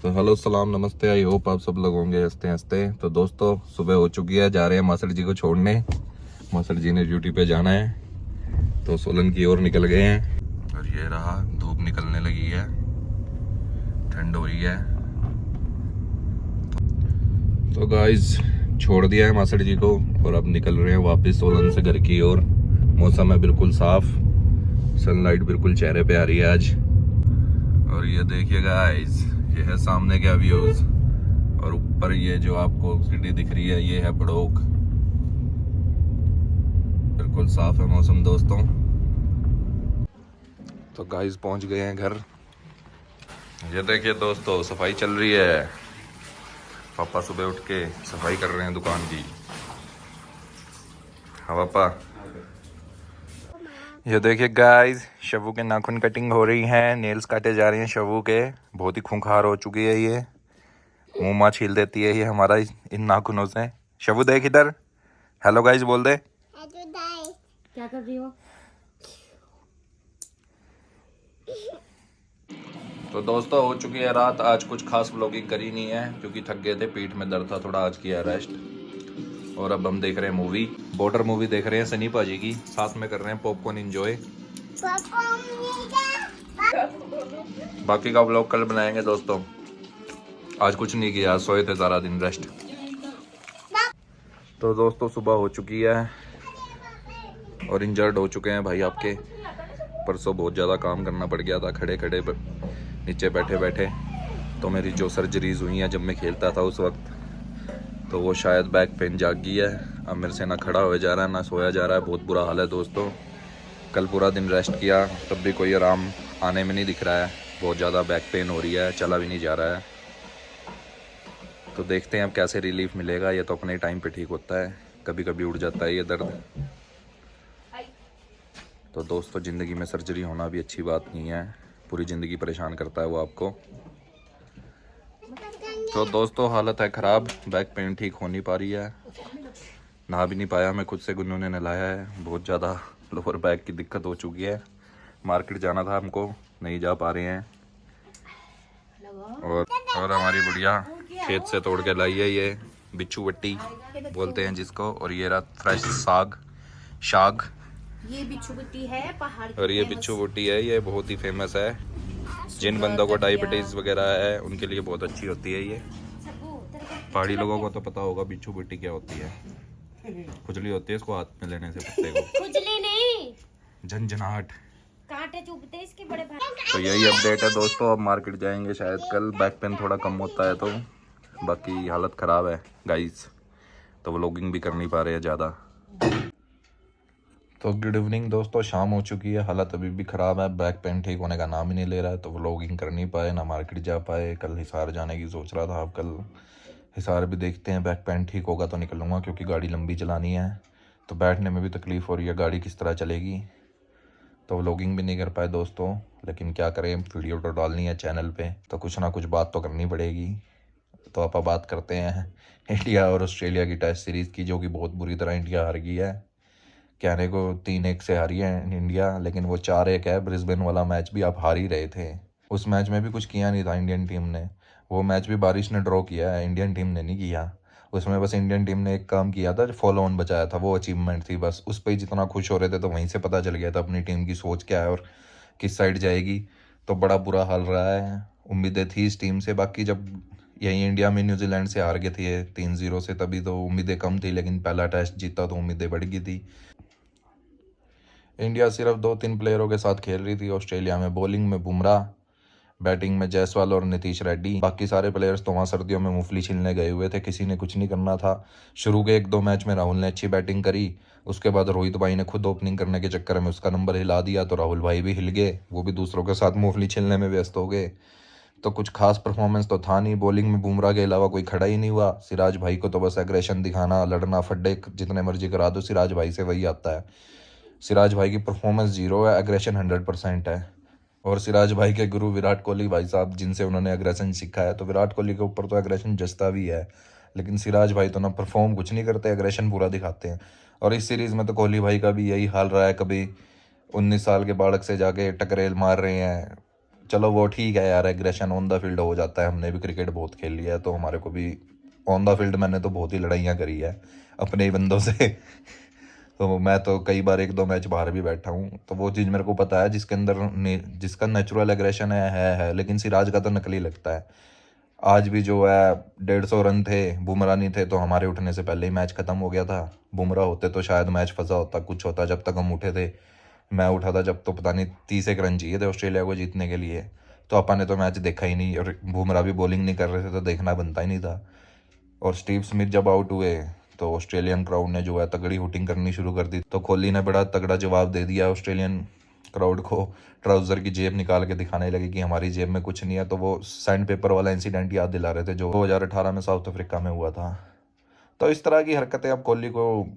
तो हेलो सलाम नमस्ते, आई होप आप सब लोग होंगे हंसते हंसते। तो दोस्तों सुबह हो चुकी है, जा रहे हैं मासड़ जी को छोड़ने। मासड़ जी ने ड्यूटी पे जाना है तो सोलन की ओर निकल गए हैं। और ये रहा, धूप निकलने लगी है, ठंड हो रही है। तो गाइस छोड़ दिया है मासड़ जी को और अब निकल रहे हैं वापस सोलन से घर की ओर। मौसम है बिल्कुल साफ, सनलाइट बिल्कुल चेहरे पे आ रही है आज। और ये देखिए गाइस, ये है सामने का व्यूज और ऊपर ये जो आपको सिटी दिख रही है ये है बड़ोक। बिल्कुल साफ है मौसम दोस्तों। तो गाइस पहुंच गए हैं घर। ये देखिए दोस्तों सफाई चल रही है, पापा सुबह उठ के सफाई कर रहे हैं दुकान की। हाँ पापा। ये देखिए गाइस, शबू के नाखून कटिंग हो रही है, नेल्स काटे जा रहे हैं शबू के। बहुत ही खूंखार हो चुकी है ये, मुंह माँ छील देती है ये हमारा इन नाखूनों से। शबू देख इधर, हेलो गाइस बोल दे। क्या कर रही हो? तो दोस्तों हो चुकी है रात, आज कुछ खास व्लॉगिंग करी नहीं है क्योंकि थक गए थे, पीठ में दर्द था थोड़ा, आज किया रेस्ट। और अब हम देख रहे हैं मूवी, बॉर्डर मूवी देख रहे हैं सनी पाजी की, साथ में कर रहे हैं पॉपकॉर्न एंजॉय। बाकी का व्लॉग कल बनाएंगे दोस्तों, आज कुछ नहीं किया, आज सोए थे सारा दिन, रेस्ट। तो दोस्तों सुबह हो चुकी है और इंजर्ड हो चुके हैं भाई आपके। परसों बहुत ज़्यादा काम करना पड़ गया था, खड़े खड़े नीचे बैठे बैठे। तो मेरी जो सर्जरीज हुई हैं जब मैं खेलता था उस वक्त, तो वो शायद बैक पेन जाग गई है। अब मेरे से ना खड़ा हो जा रहा है ना सोया जा रहा है, बहुत बुरा हाल है दोस्तों। कल पूरा दिन रेस्ट किया तब भी कोई आराम आने में नहीं दिख रहा है, बहुत ज़्यादा बैक पेन हो रही है, चला भी नहीं जा रहा है। तो देखते हैं अब कैसे रिलीफ मिलेगा। ये तो अपने टाइम पे ठीक होता है, कभी कभी उड़ जाता है ये दर्द। तो दोस्तों ज़िंदगी में सर्जरी होना भी अच्छी बात नहीं है, पूरी ज़िंदगी परेशान करता है वो आपको। तो दोस्तों हालत है ख़राब, बैक पेन ठीक हो नहीं पा रही है, नहा भी नहीं पाया मैं, खुद से गुन्नू ने नहलाया है। बहुत ज़्यादा लोअर बैक की दिक्कत हो चुकी है। मार्केट जाना था हमको, नहीं जा पा रहे हैं। और हमारी बुढ़िया खेत से तोड़ के लाई है ये बिच्छू बट्टी बोलते हैं जिसको, और ये रहा फ्रेश शाग। ये बिच्छू बट्टी है पहाड़ की, और ये बिच्छू बट्टी है, ये बहुत ही फेमस है। जिन बंदों को डायबिटीज़ वगैरह है उनके लिए बहुत अच्छी होती है ये। पहाड़ी लोगों को तो पता होगा बिच्छू बट्टी क्या होती है, खुजली होती है इसको हाथ में लेने से पत्ते को, खुजली नहीं, झंझनाहट, कांटे चुभते इसके बड़े भाई। तो यही अपडेट है दोस्तों। अब मार्केट जाएंगे शायद कल, बैक पेन थोड़ा कम होता है तो। बाकी हालत ख़राब है गाइस, तो व्लॉगिंग भी कर नहीं पा रहे हैं ज़्यादा। तो गुड इवनिंग दोस्तों, शाम हो चुकी है, हालत अभी भी ख़राब है, बैक पेन ठीक होने का नाम ही नहीं ले रहा है, तो व्लॉगिंग कर नहीं पाए, ना मार्केट जा पाए। कल हिसार जाने की सोच रहा था, अब कल हिसार भी देखते हैं, बैक पेन ठीक होगा तो निकलूँगा क्योंकि गाड़ी लंबी चलानी है, तो बैठने में भी तकलीफ़ हो रही है, गाड़ी किस तरह चलेगी। तो व्लॉगिंग भी नहीं कर पाए दोस्तों, लेकिन क्या करें, वीडियो तो डालनी है चैनल पे, तो कुछ ना कुछ बात तो करनी पड़ेगी। तो आप बात करते हैं इंडिया और ऑस्ट्रेलिया की टेस्ट सीरीज़ की, जो कि बहुत बुरी तरह इंडिया हार गई है। कहने को 3-1 से हारी है इंडिया, लेकिन वो 4-1 है। ब्रिस्बेन वाला मैच भी आप हार ही रहे थे, उस मैच में भी कुछ किया नहीं था इंडियन टीम ने, वो मैच भी बारिश ने ड्रॉ किया है, इंडियन टीम ने नहीं किया। उसमें बस इंडियन टीम ने एक काम किया था, जो फॉलो ऑन बचाया था, वो अचीवमेंट थी बस, उस पर ही जितना खुश हो रहे थे। तो वहीं से पता चल गया था अपनी टीम की सोच क्या है और किस साइड जाएगी। तो बड़ा बुरा हाल रहा है, उम्मीदें थी इस टीम से। बाकी जब यहीं इंडिया में न्यूजीलैंड से हार गए थे 3-0 से, तभी तो उम्मीदें कम थी, लेकिन पहला टेस्ट जीता तो उम्मीदें बढ़ गई थी। इंडिया सिर्फ 2-3 प्लेयरों के साथ खेल रही थी ऑस्ट्रेलिया में, बॉलिंग में बुमराह, बैटिंग में जायसवाल और नीतीश रेड्डी। बाकी सारे प्लेयर्स तो वहाँ सर्दियों में मूंगफली छीलने गए हुए थे, किसी ने कुछ नहीं करना था। शुरू के 1-2 मैच में राहुल ने अच्छी बैटिंग करी, उसके बाद रोहित भाई ने खुद ओपनिंग करने के चक्कर में उसका नंबर हिला दिया, तो राहुल भाई भी हिल गए, वो भी दूसरों के साथ मूंगफली छीलने में व्यस्त हो गए। तो कुछ खास परफॉर्मेंस तो था नहीं, बॉलिंग में बुमराह के अलावा कोई खड़ा ही नहीं हुआ। सिराज भाई को तो बस एग्रेशन दिखाना, लड़ना, फड्डे जितने मर्जी करा दो, सिराज भाई से वही आता है। सिराज भाई की परफॉर्मेंस 0 है, एग्रेशन 100% है। और सिराज भाई के गुरु विराट कोहली भाई साहब, जिनसे उन्होंने एग्रेशन सीखा है, तो विराट कोहली के ऊपर तो एग्रेशन जचता भी है, लेकिन सिराज भाई तो ना परफॉर्म कुछ नहीं करते, एग्रेशन पूरा दिखाते हैं। और इस सीरीज़ में तो कोहली भाई का भी यही हाल रहा है, कभी 19 साल के बालक से जाके टकरेल मार रहे हैं, चलो वो ठीक है यार, एग्रेशन ऑन द फील्ड हो जाता है, हमने भी क्रिकेट बहुत खेल लिया है तो हमारे को भी ऑन द फील्ड मैंने तो बहुत ही लड़ाइयाँ करी है अपने ही बंदों से। तो मैं तो कई बार 1-2 मैच बाहर भी बैठा हूँ, तो वो चीज़ मेरे को पता है जिसके अंदर जिसका नेचुरल एग्रेशन है। लेकिन सिराज का तो नकली लगता है। आज भी जो है 150 रन थे, बुमराह नहीं थे तो हमारे उठने से पहले ही मैच ख़त्म हो गया था। बुमराह होते तो शायद मैच फंसा होता, कुछ होता। जब तक हम उठे थे, मैं उठा था जब, तो पता नहीं 30 रन चाहिए थे ऑस्ट्रेलिया को जीतने के लिए। तो अपन ने तो मैच देखा ही नहीं, और बुमराह भी बॉलिंग नहीं कर रहे थे तो देखना बनता ही नहीं था। और स्टीव स्मिथ जब आउट हुए तो ऑस्ट्रेलियन क्राउड ने जो है तगड़ी हुटिंग करनी शुरू कर दी। तो कोहली ने बड़ा तगड़ा जवाब दे दिया ऑस्ट्रेलियन क्राउड को, ट्राउज़र की जेब निकाल के दिखाने लगे कि हमारी जेब में कुछ नहीं है। तो वो सैंड पेपर वाला इंसिडेंट याद दिला रहे थे जो 2018 में साउथ अफ्रीका में हुआ था। तो इस तरह की हरकतें अब कोहली को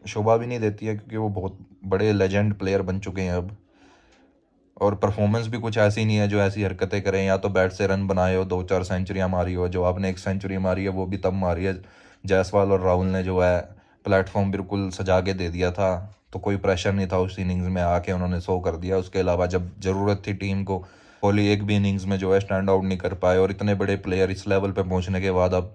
शोभा भी नहीं देती है, क्योंकि वो बहुत बड़े लेजेंड प्लेयर बन चुके हैं अब। और परफॉर्मेंस भी कुछ ऐसी नहीं है जो ऐसी हरकतें करें, या तो बैट से रन बनाए हो, 2-4 सेंचुरियाँ मारी हो। जो आपने 1 सेंचुरी मारी है वो भी तब मारी है जायसवाल और राहुल ने जो है प्लेटफॉर्म बिल्कुल सजा के दे दिया था। तो कोई प्रेशर नहीं था उस इनिंग्स में, आके उन्होंने 100 कर दिया। उसके अलावा जब ज़रूरत थी टीम को, कोहली एक भी इनिंग्स में जो है स्टैंड आउट नहीं कर पाए। और इतने बड़े प्लेयर इस लेवल पे पहुंचने के बाद अब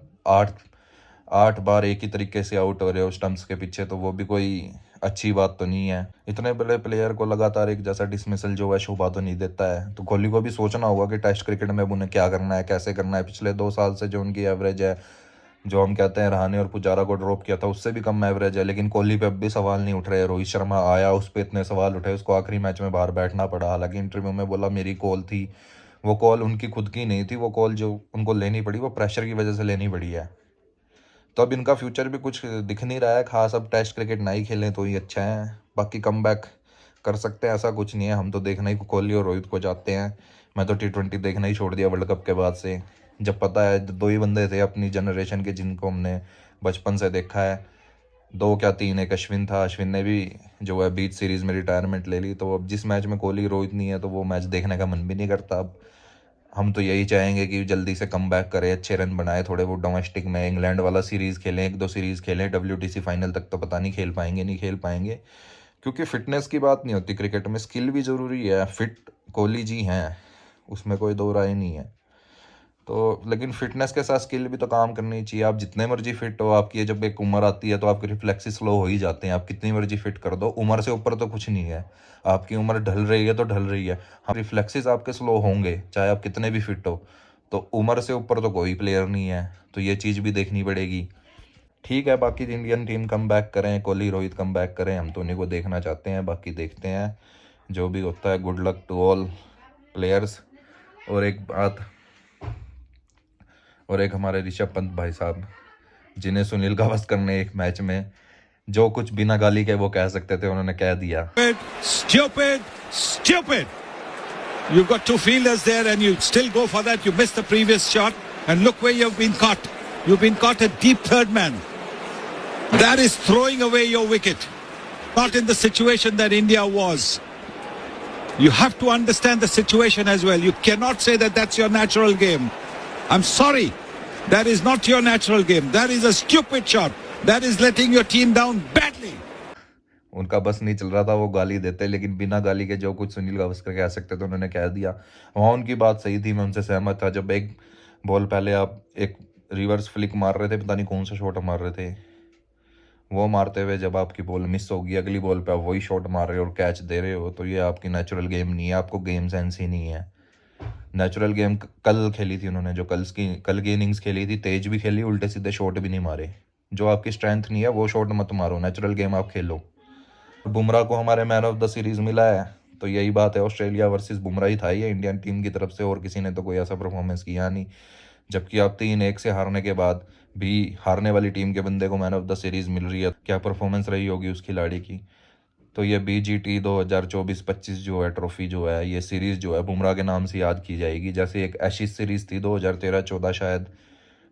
8 बार एक ही तरीके से आउट हो रहे हो स्टंप्स के पीछे, तो वो भी कोई अच्छी बात तो नहीं है। इतने बड़े प्लेयर को लगातार एक जैसा डिसमिसल जो है शोभा तो नहीं देता है। तो कोहली को भी सोचना होगा कि टेस्ट क्रिकेट में अब उन्हें क्या करना है, कैसे करना है। पिछले 2 साल से जो उनकी एवरेज है, जो हम कहते हैं रहाणे और पुजारा को ड्रॉप किया था उससे भी कम एवरेज है, लेकिन कोहली पे अब भी सवाल नहीं उठ रहे। रोहित शर्मा आया, उस पर इतने सवाल उठे, उसको आखिरी मैच में बाहर बैठना पड़ा। हालांकि इंटरव्यू में बोला मेरी कॉल थी, वो कॉल उनकी खुद की नहीं थी, वो कॉल जो उनको लेनी पड़ी वो प्रेशर की वजह से लेनी पड़ी है। तो अब इनका फ्यूचर भी कुछ दिख नहीं रहा है खास। अब टेस्ट क्रिकेट ना ही खेलें तो ही अच्छा है, बाकी कम बैक कर सकते हैं ऐसा कुछ नहीं है। हम तो देखना ही कोहली और रोहित को चाहते हैं। मैं तो T20 देखना ही छोड़ दिया वर्ल्ड कप के बाद से, जब पता है 2 ही बंदे थे अपनी जनरेशन के जिनको हमने बचपन से देखा है। 2 क्या 3, एक अश्विन था, अश्विन ने भी जो है बीच सीरीज़ में रिटायरमेंट ले ली। तो अब जिस मैच में कोहली रोहित नहीं है तो वो मैच देखने का मन भी नहीं करता। अब हम तो यही चाहेंगे कि जल्दी से कम बैक करे, अच्छे रन बनाए थोड़े। वो डोमेस्टिक में इंग्लैंड वाला सीरीज़ खेलें, 1-2 सीरीज़ खेलें। WTC फाइनल तक तो पता नहीं खेल पाएंगे नहीं खेल पाएंगे, क्योंकि फिटनेस की बात नहीं होती क्रिकेट में, स्किल भी ज़रूरी है। फिट कोहली जी हैं, उसमें कोई दो राय नहीं है। तो लेकिन फिटनेस के साथ स्किल भी तो काम करनी चाहिए। आप जितने मर्जी फिट हो, आपकी जब एक उम्र आती है तो आपके रिफ्लेक्सेस स्लो हो ही जाते हैं। आप कितनी मर्जी फिट कर दो, उम्र से ऊपर तो कुछ नहीं है। आपकी उम्र ढल रही है तो ढल रही है, हाँ रिफ्लेक्सेस आपके स्लो होंगे चाहे आप कितने भी फिट हो। तो उम्र से ऊपर तो कोई प्लेयर नहीं है, तो ये चीज़ भी देखनी पड़ेगी। ठीक है, बाकी इंडियन टीम कम बैक करें, कोहली रोहित कम बैक करें, हम तो उन्हीं को देखना चाहते हैं। बाकी देखते हैं जो भी होता है। Good luck to all players. और एक हमारे ऋषभ पंत भाई साहब, जिन्हें सुनील गावस्कर ने एक मैच में जो कुछ बिना गाली के वो कह सकते थे उन्होंने कह दिया। Stupid! You've got 2 fielders there and you still go for that. You missed the previous shot and look where you've been caught. You've been caught a deep third man. That is throwing away your wicket. Not in the situation that India was. You have to understand the situation as well. You cannot say that that's your natural game. I'm sorry. That is not your natural game. That is a stupid shot. That is letting your team down badly. उनका बस नहीं चल रहा था, वो गाली देते, लेकिन बिना गाली के जो कुछ सुनील गावस्कर कह सकते थे उन्होंने कह दिया। वहाँ उनकी बात सही थी, मैं उनसे सहमत था। जब एक बॉल पहले आप एक रिवर्स फ्लिक मार रहे थे, पता नहीं कौन सा शॉट मार रहे थे, वो मारते हुए जब आपकी बॉल मिस होगी, अगली बॉल पे आप वही शॉट मार रहे हो और कैच दे रहे हो, तो ये आपकी नेचुरल गेम नहीं है। आपको गेम सेंस ही नहीं है। नेचुरल गेम कल खेली थी उन्होंने, जो कल की इनिंग्स खेली थी, तेज भी खेली, उल्टे सीधे शॉट भी नहीं मारे। जो आपकी स्ट्रेंथ नहीं है वो शॉट मत मारो, नेचुरल गेम आप खेलो। बुमराह को हमारे मैन ऑफ द सीरीज़ मिला है, तो यही बात है, ऑस्ट्रेलिया वर्सेस बुमराह ही था ये इंडियन टीम की तरफ से, और किसी ने तो कोई ऐसा परफॉर्मेंस किया नहीं। जबकि आप 3-1 से हारने के बाद भी हारने वाली टीम के बंदे को मैन ऑफ द सीरीज़ मिल रही है, क्या परफॉर्मेंस रही होगी उस खिलाड़ी की। तो ये BGT 2024-25 जो है ट्रॉफी जो है, ये सीरीज़ जो है बुमराह के नाम से याद की जाएगी। जैसे एक एशिज सीरीज़ थी 2013-14 शायद,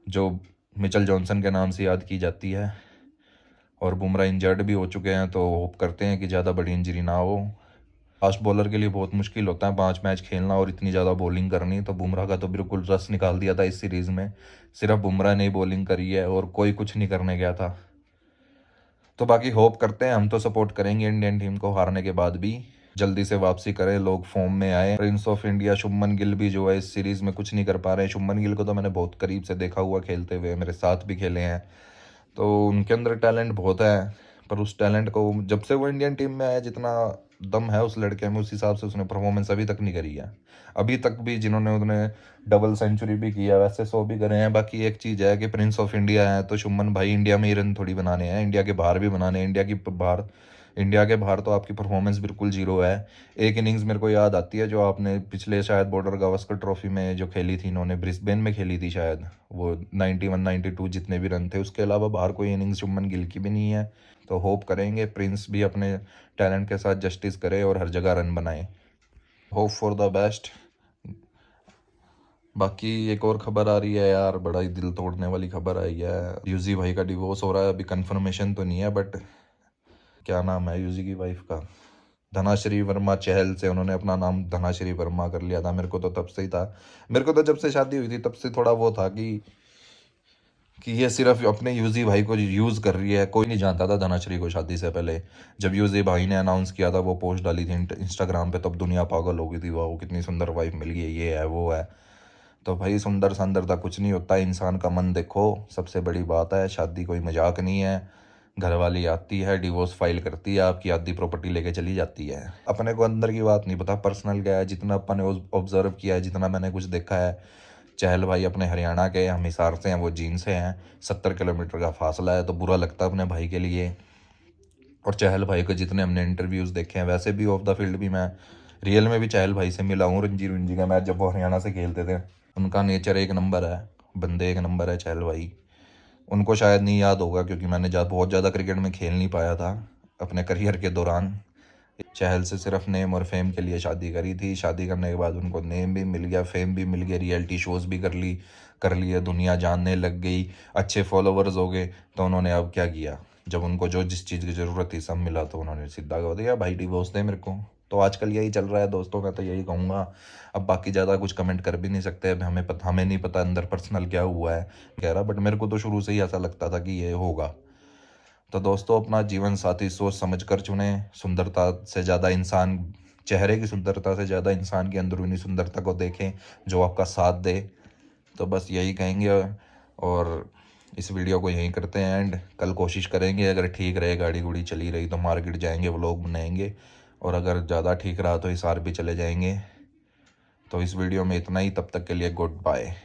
जो मिचेल जॉनसन के नाम से याद की जाती है। और बुमराह इंजर्ड भी हो चुके हैं, तो होप करते हैं कि ज़्यादा बड़ी इंजरी ना हो। फास्ट बॉलर के लिए बहुत मुश्किल होता है 5 मैच खेलना और इतनी ज़्यादा बॉलिंग करनी। तो बुमराह का तो बिल्कुल रस निकाल दिया था इस सीरीज़ में। सिर्फ बुमराह ने ही बॉलिंग करी है और कोई कुछ नहीं करने गया था। तो बाकी होप करते हैं, हम तो सपोर्ट करेंगे इंडियन टीम को हारने के बाद भी। जल्दी से वापसी करें, लोग फॉर्म में आए। Prince of India Shubman Gill भी जो है इस सीरीज में कुछ नहीं कर पा रहे हैं। शुभमन गिल को तो मैंने बहुत करीब से देखा हुआ खेलते हुए, मेरे साथ भी खेले हैं, तो उनके अंदर टैलेंट बहुत है, पर उस टैलेंट को जब से वो इंडियन टीम में आया, जितना दम है उस लड़के में, उस हिसाब से उसने परफॉर्मेंस अभी तक नहीं करी है। अभी तक भी जिन्होंने उन्होंने डबल सेंचुरी भी किया, वैसे 100 भी करे हैं। बाकी एक चीज़ है कि प्रिंस ऑफ इंडिया है तो शुभमन भाई इंडिया में ही रन थोड़ी बनाने हैं, इंडिया के बाहर भी बनाने हैं। इंडिया के बाहर तो आपकी परफॉर्मेंस बिल्कुल जीरो है। एक इनिंग्स मेरे को याद आती है जो आपने पिछले शायद बॉर्डर गावस्कर ट्रॉफी में जो खेली थी, इन्होंने ब्रिस्बेन में खेली थी शायद, वो 91 92 जितने भी रन थे, उसके अलावा बाहर कोई इनिंग्स शुभमन गिल की भी नहीं है। तो होप करेंगे प्रिंस भी अपने टैलेंट के साथ जस्टिस करे और हर जगह रन बनाए। Hope for the best. बाकी एक और खबर आ रही है यार, बड़ा ही दिल तोड़ने वाली खबर आई है। यूजी भाई का डिवोर्स हो रहा है, अभी कंफर्मेशन तो नहीं है, बट क्या नाम है यूजी की वाइफ का, धनाश्री वर्मा चहल से उन्होंने अपना नाम धनाश्री वर्मा कर लिया था। मेरे को तो तब से ही था, मेरे को तो जब से शादी हुई थी तब से थोड़ा वो था कि ये सिर्फ अपने यूजी भाई को यूज़ कर रही है। कोई नहीं जानता था धनाश्री को शादी से पहले। जब यूजी भाई ने अनाउंस किया था, वो पोस्ट डाली थी इंस्टाग्राम पे, तब दुनिया पागल हो गई थी, वाह कितनी सुंदर वाइफ मिल गई, ये है वो है। तो भाई सुंदर सुंदरता कुछ नहीं होता, इंसान का मन देखो, सबसे बड़ी बात है। शादी कोई मजाक नहीं है। घर वाली आती है, डिवोर्स फाइल करती है, आपकी आधी प्रॉपर्टी लेके चली जाती है। अपने को अंदर की बात नहीं पता, पर्सनल क्या है, जितना अपन ने ऑब्जर्व किया है, जितना मैंने कुछ देखा है। चहल भाई अपने हरियाणा के, हम हिसार से हैं, वो जींद से हैं, 70 किलोमीटर का फासला है, तो बुरा लगता है अपने भाई के लिए। और चहल भाई को जितने हमने इंटरव्यूज़ देखे हैं, वैसे भी ऑफ द फील्ड भी मैं रियल में भी चहल भाई से मिला हूँ, रणजी का मैच जब वो हरियाणा से खेलते थे। उनका नेचर एक नंबर है, बंदे एक नंबर है चहल भाई। उनको शायद नहीं याद होगा क्योंकि मैंने बहुत ज़्यादा क्रिकेट में खेल नहीं पाया था अपने करियर के दौरान। चहल से सिर्फ नेम और फेम के लिए शादी करी थी। शादी करने के बाद उनको नेम भी मिल गया, फेम भी मिल गया, रियलिटी शोज़ भी कर लिए, दुनिया जानने लग गई, अच्छे फॉलोवर्स हो गए। तो उन्होंने अब क्या किया, जब उनको जो जिस चीज़ की ज़रूरत थी सब मिला, तो उन्होंने सीधा कह दिया भाई डिवोर्स दे मेरे को। तो आजकल यही चल रहा है दोस्तों, मैं तो यही कहूँगा। अब बाकी ज़्यादा कुछ कमेंट कर भी नहीं सकते, अब हमें नहीं पता अंदर पर्सनल क्या हुआ है कह रहा, बट मेरे को तो शुरू से ही ऐसा लगता था कि ये होगा। तो दोस्तों अपना जीवन साथी सोच समझ कर चुने। सुंदरता से ज़्यादा इंसान, चेहरे की सुंदरता से ज़्यादा इंसान की अंदरूनी सुंदरता को देखें जो आपका साथ दे। तो बस यही कहेंगे और इस वीडियो को यहीं करते हैं एंड। कल कोशिश करेंगे, अगर ठीक रहे, गाड़ी गुड़ी चली रही तो मार्केट जाएंगे, व्लॉग बनाएंगे, और अगर ज़्यादा ठीक रहा तो हिसार भी चले जाएंगे। तो इस वीडियो में इतना ही, तब तक के लिए गुड बाय।